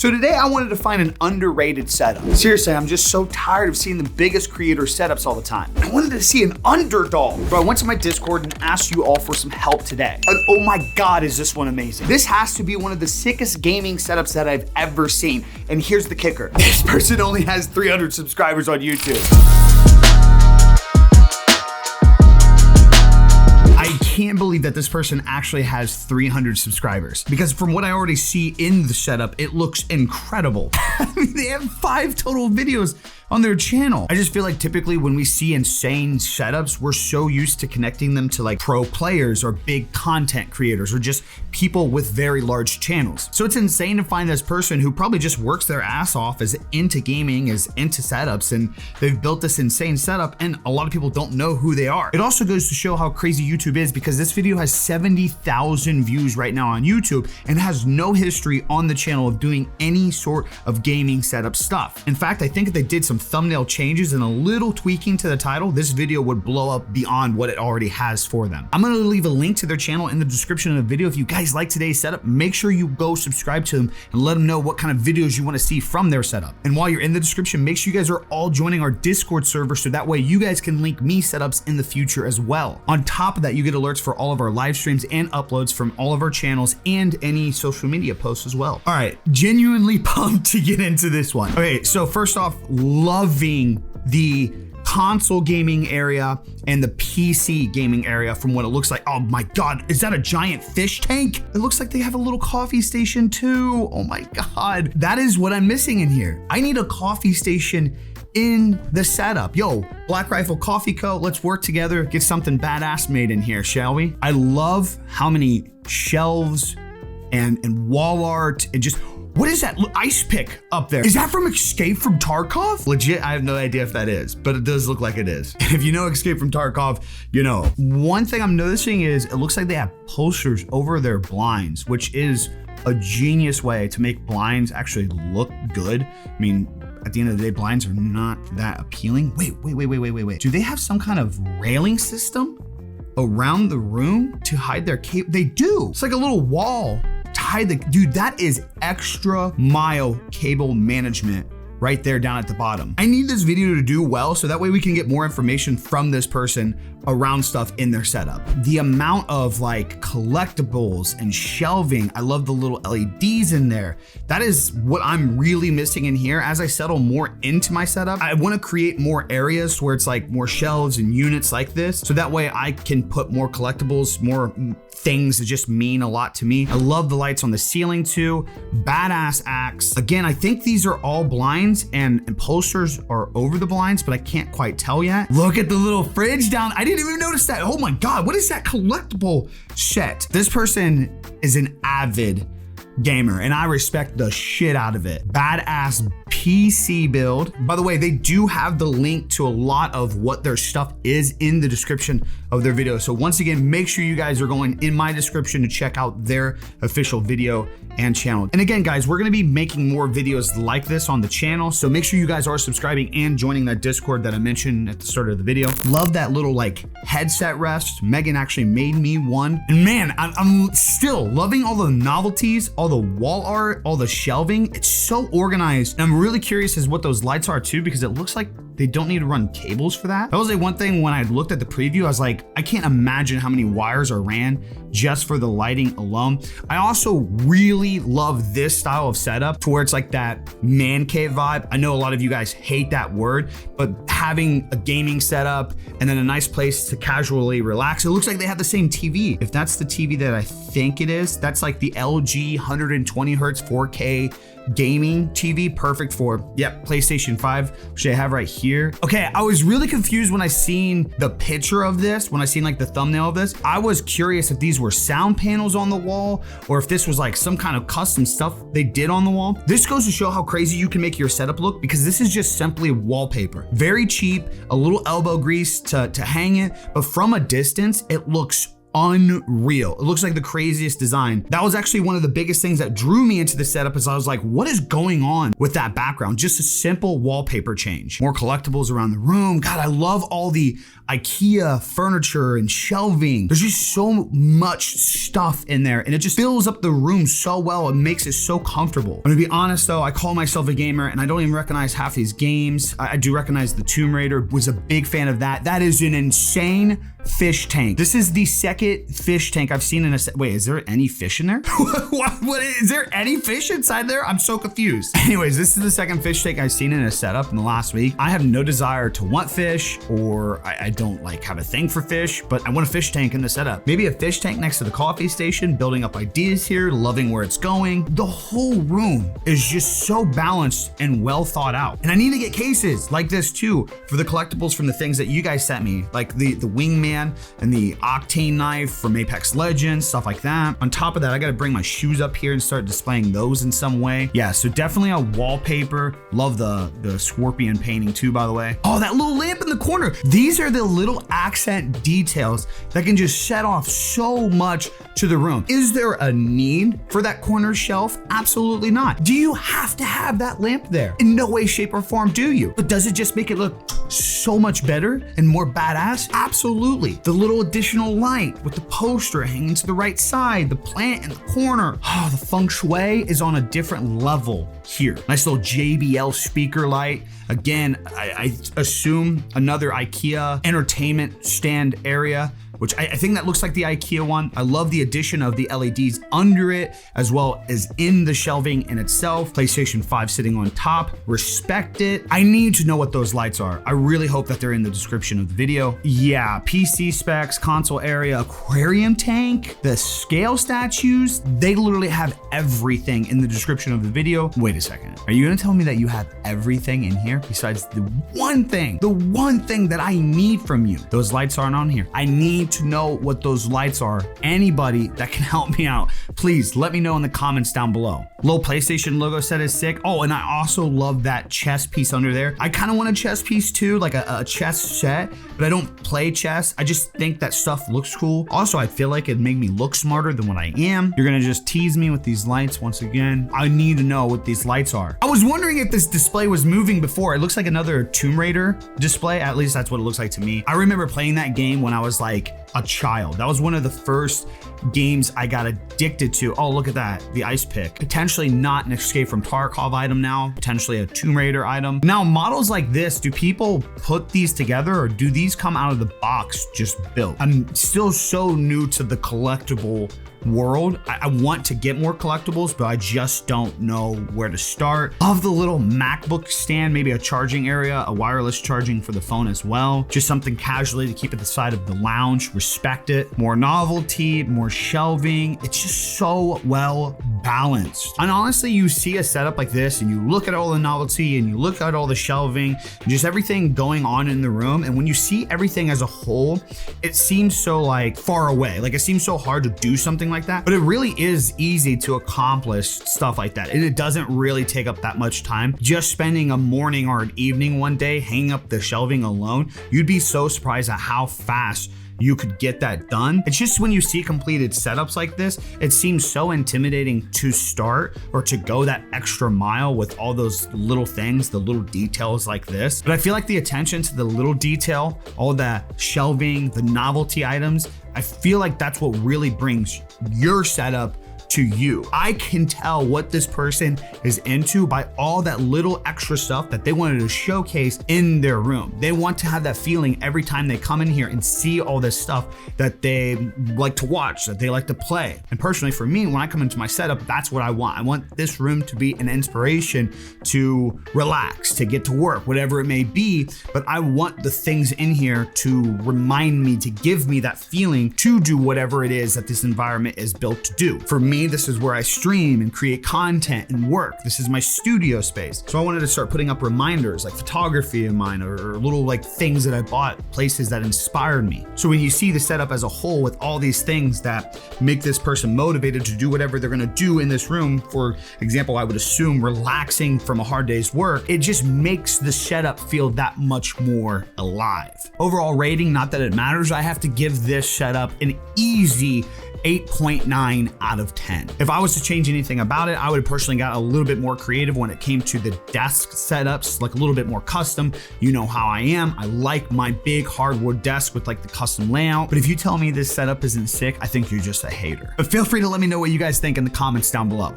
So today I wanted to find an underrated setup. Seriously, I'm just so tired of seeing the biggest creator setups all the time. I wanted to see an underdog. So I went to my Discord and asked you all for some help today. And oh my God, is this one amazing. This has to be one of the sickest gaming setups that I've ever seen. And here's the kicker. This person only has 300 subscribers on YouTube. I can't believe that this person actually has 300 subscribers, because from what I already see in the setup, it looks incredible. I mean, they have 5 total videos on their channel. I just feel like typically when we see insane setups, we're so used to connecting them to like pro players or big content creators or just people with very large channels. So it's insane to find this person who probably just works their ass off, is into gaming, is into setups, and they've built this insane setup, and a lot of people don't know who they are. It also goes to show how crazy YouTube is, because this video has 70,000 views right now on YouTube and has no history on the channel of doing any sort of gaming setup stuff. In fact, I think if they did some thumbnail changes and a little tweaking to the title, this video would blow up beyond what it already has for them. I'm gonna leave a link to their channel in the description of the video. If you guys like today's setup, make sure you go subscribe to them and let them know what kind of videos you wanna see from their setup. And while you're in the description, make sure you guys are all joining our Discord server, so that way you guys can link me setups in the future as well. On top of that, you get alerts for all of our live streams and uploads from all of our channels and any social media posts as well. All right, genuinely pumped to get into this one. Okay, so first off, loving the console gaming area and the PC gaming area from what it looks like. Oh my God, is that a giant fish tank? It looks like they have a little coffee station too. Oh my God, that is what I'm missing in here. I need a coffee station in the setup. Yo, Black Rifle Coffee Co., let's work together, get something badass made in here, shall we? I love how many shelves and wall art and just, what is that ice pick up there? Is that from Escape from Tarkov? Legit, I have no idea if that is, but it does look like it is. If you know Escape from Tarkov, you know. One thing I'm noticing is it looks like they have posters over their blinds, which is a genius way to make blinds actually look good. I mean, at the end of the day, blinds are not that appealing. Wait. Do they have some kind of railing system around the room to hide their cable? They do. It's like a little wall to hide the, dude, that is extra mile cable management right there down at the bottom. I need this video to do well, so that way we can get more information from this person around stuff in their setup. The amount of like collectibles and shelving, I love the little LEDs in there. That is what I'm really missing in here. As I settle more into my setup, I wanna create more areas where it's like more shelves and units like this, so that way I can put more collectibles, more things that just mean a lot to me. I love the lights on the ceiling too. Badass axe. Again, I think these are all blinds and posters are over the blinds, but I can't quite tell yet. Look at the little fridge down. I didn't even notice that. Oh my God, what is that collectible set? This person is an avid gamer and I respect the shit out of it. Badass PC build. By the way, they do have the link to a lot of what their stuff is in the description of their video. So once again, make sure you guys are going in my description to check out their official video and channel. And again, guys, we're gonna be making more videos like this on the channel. So make sure you guys are subscribing and joining that Discord that I mentioned at the start of the video. Love that little like headset rest. Megan actually made me one. And man, I'm still loving all the novelties, all the wall art, all the shelving. It's so organized. And I'm really curious as what those lights are too, because it looks like they don't need to run cables for that. That was like one thing when I looked at the preview, I was like, I can't imagine how many wires are ran just for the lighting alone. I also really love this style of setup to where it's like that man cave vibe. I know a lot of you guys hate that word, but having a gaming setup and then a nice place to casually relax. It looks like they have the same TV. If that's the TV that I think it is, that's like the LG 120 Hertz 4K gaming TV, perfect for, yep, PlayStation 5, which I have right here. Okay, I was really confused when I seen the picture of this, when I seen like the thumbnail of this. I was curious if these were sound panels on the wall or if this was like some kind of custom stuff they did on the wall. This goes to show how crazy you can make your setup look, because this is just simply wallpaper. Very cheap, a little elbow grease to hang it, but from a distance, it looks unreal. It looks like the craziest design. That was actually one of the biggest things that drew me into the setup, is I was like, what is going on with that background? Just a simple wallpaper change. More collectibles around the room. God, I love all the IKEA furniture and shelving. There's just so much stuff in there, and it just fills up the room so well. It makes it so comfortable. I'm gonna be honest though, I call myself a gamer and I don't even recognize half these games. I do recognize the Tomb Raider, was a big fan of that. That is an insane fish tank. This is the second fish tank I've seen in a set. Wait, is there any fish in there? What is there any fish inside there? I'm so confused. Anyways, this is the second fish tank I've seen in a setup in the last week. I have no desire to want fish, or I don't like have a thing for fish, but I want a fish tank in the setup. Maybe a fish tank next to the coffee station, building up ideas here, loving where it's going. The whole room is just so balanced and well thought out. And I need to get cases like this too for the collectibles from the things that you guys sent me, like the wingman and the octane knife from Apex Legends, stuff like that. On top of that, I gotta bring my shoes up here and start displaying those in some way. Yeah, so definitely a wallpaper. Love the scorpion painting too, by the way. Oh, that little lamp in the corner. These are the little accent details that can just set off so much to the room. Is there a need for that corner shelf? Absolutely not. Do you have to have that lamp there? In no way, shape, or form do you. But does it just make it look so much better and more badass? Absolutely. The little additional light with the poster hanging to the right side, the plant in the corner. Oh, the feng shui is on a different level here. Nice little JBL speaker light. Again, I assume another IKEA entertainment stand area, which I think that looks like the IKEA one. I love the addition of the LEDs under it, as well as in the shelving in itself. PlayStation 5 sitting on top, respect it. I need to know what those lights are. I really hope that they're in the description of the video. Yeah, PC specs, console area, aquarium tank, the scale statues, they literally have everything in the description of the video. Wait a second, are you gonna tell me that you have everything in here besides the one thing that I need from you? Those lights aren't on here. I need to know what those lights are. Anybody that can help me out, please let me know in the comments down below. Little PlayStation logo set is sick. Oh, and I also love that chess piece under there. I kind of want a chess piece too, like a chess set, but I don't play chess. I just think that stuff looks cool. Also, I feel like it'd make me look smarter than what I am. You're gonna just tease me with these lights once again. I need to know what these lights are. I was wondering if this display was moving before. It looks like another Tomb Raider display. At least that's what it looks like to me. I remember playing that game when I was like a child. That was one of the first games I got addicted to. Oh, look at that, the ice pick. Potentially not an Escape from Tarkov item now, potentially a Tomb Raider item. Now, models like this, do people put these together or do these come out of the box just built? I'm still so new to the collectible world. I want to get more collectibles, but I just don't know where to start. Of the little MacBook stand, maybe a charging area, a wireless charging for the phone as well. Just something casually to keep at the side of the lounge. Respect it. More novelty, more shelving. It's just so well balanced. And honestly, you see a setup like this and you look at all the novelty and you look at all the shelving and just everything going on in the room. And when you see everything as a whole, it seems so like far away. Like it seems so hard to do something like that, but it really is easy to accomplish stuff like that. And it doesn't really take up that much time. Just spending a morning or an evening one day hanging up the shelving alone, you'd be so surprised at how fast you could get that done. It's just when you see completed setups like this, it seems so intimidating to start or to go that extra mile with all those little things, the little details like this. But I feel like the attention to the little detail, all the shelving, the novelty items, I feel like that's what really brings your setup to you. I can tell what this person is into by all that little extra stuff that they wanted to showcase in their room. They want to have that feeling every time they come in here and see all this stuff that they like to watch, that they like to play. And personally for me, when I come into my setup, that's what I want. I want this room to be an inspiration to relax, to get to work, whatever it may be. But I want the things in here to remind me, to give me that feeling to do whatever it is that this environment is built to do. For me, me, this is where I stream and create content and work. This is my studio space. So I wanted to start putting up reminders like photography in mine or little like things that I bought, places that inspired me. So when you see the setup as a whole with all these things that make this person motivated to do whatever they're gonna do in this room, for example, I would assume relaxing from a hard day's work, it just makes the setup feel that much more alive. Overall rating, not that it matters, I have to give this setup an easy 8.9 out of 10. If I was to change anything about it, I would have personally got a little bit more creative when it came to the desk setups, like a little bit more custom. You know how I am. I like my big hardwood desk with like the custom layout. But if you tell me this setup isn't sick, I think you're just a hater. But feel free to let me know what you guys think in the comments down below.